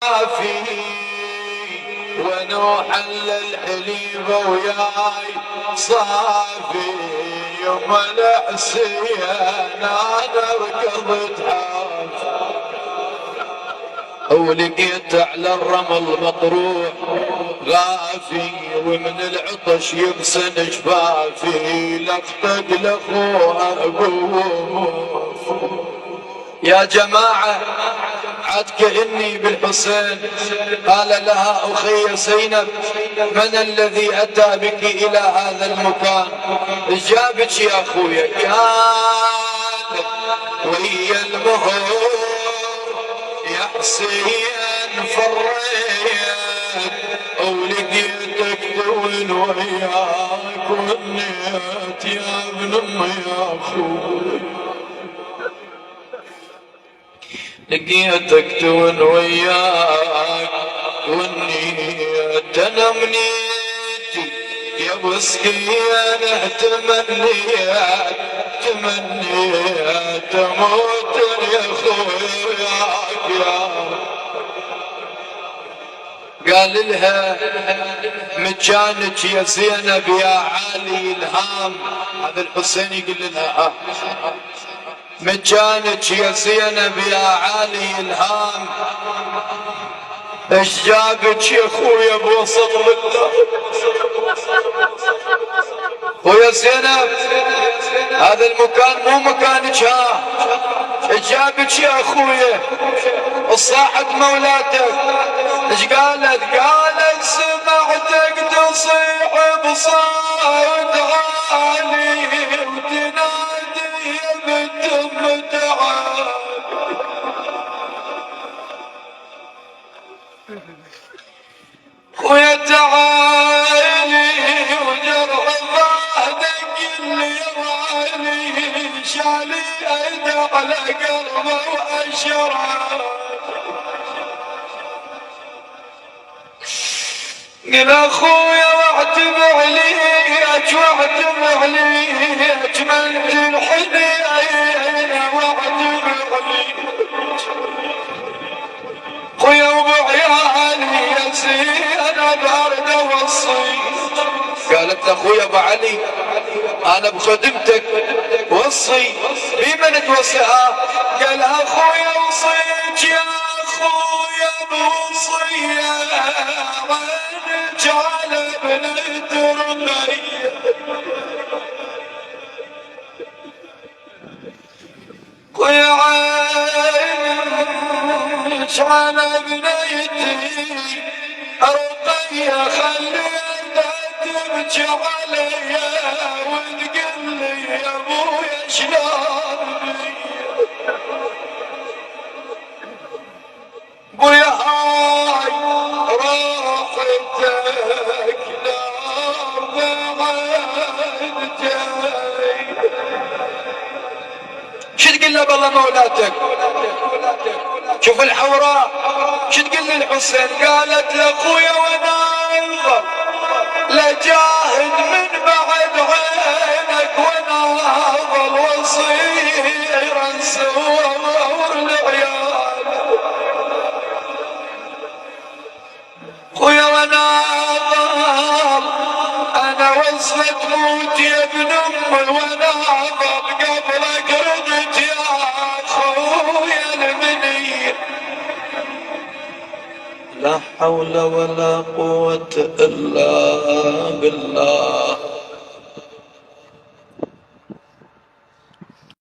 في ونوح الحليبة وياي صافي يوم الحسين انا ركضت حافي ولقيت على الرمل مطروح غافي ومن العطش يغسل جفافي لقطق لاخوها ابوه. يا جماعة عد كأني بالحسين. قال لها أخي زينب من الذي أتى بك إلى هذا المكان؟ جابك يا أخويا. كان ويا المهور يا حسين فريت ولقيتك تون وياك ونيت يا ابن امي يا اخوي لقيتك تون وياك ونيت انا منيتي يا مسكين تمنيت اموت يا اخوياك يا. قال لها مكانك يا زينب يا عالي الهام. هذا الحسين يقول لها مكانك يا زينب يا عالي الهام. ايش جابك يا اخويا بوسط بالله؟ ويا زينب هذا المكان مو مكانك. ها ايش جابك يا اخويا؟ صاحت مولاتك ايش قالت؟ قالت سمعتك تصيح بصوت عالي وتنادي يا بنت ام تعال. خويا تعالي وجرح ضهدك اللي يراني شالي ايده على قلبه واشره. قل اخويا واعتب عليك من تنحني واعتب عليك خويا وبعيالي يا زينب ارد اوصي. قالت لاخويا ابو علي انا بخدمتك وصي. بمن توصيها؟ قال اخويا وصيك يا اخويا بوصيه على بنت رقيه. خويا عينك على بنيتي رقيه خليتها تبكي عليا وتقول لي يا ابويا شلون بي. بويا هاي راحتك نار بعد جاي. شو تقول له بالله مولاتك؟ شوف الحوراء شو تقول للحسين؟ قالت لاخويا وانا انظر لجاهد من بعد عينك وانا اظل وصيرا سور العيال. خويا وانا اظل انا وصلت موت يا ابن امي وانا اظل قبلك ردت يا خويا المنير. لا حول ولا قوة إلا بالله.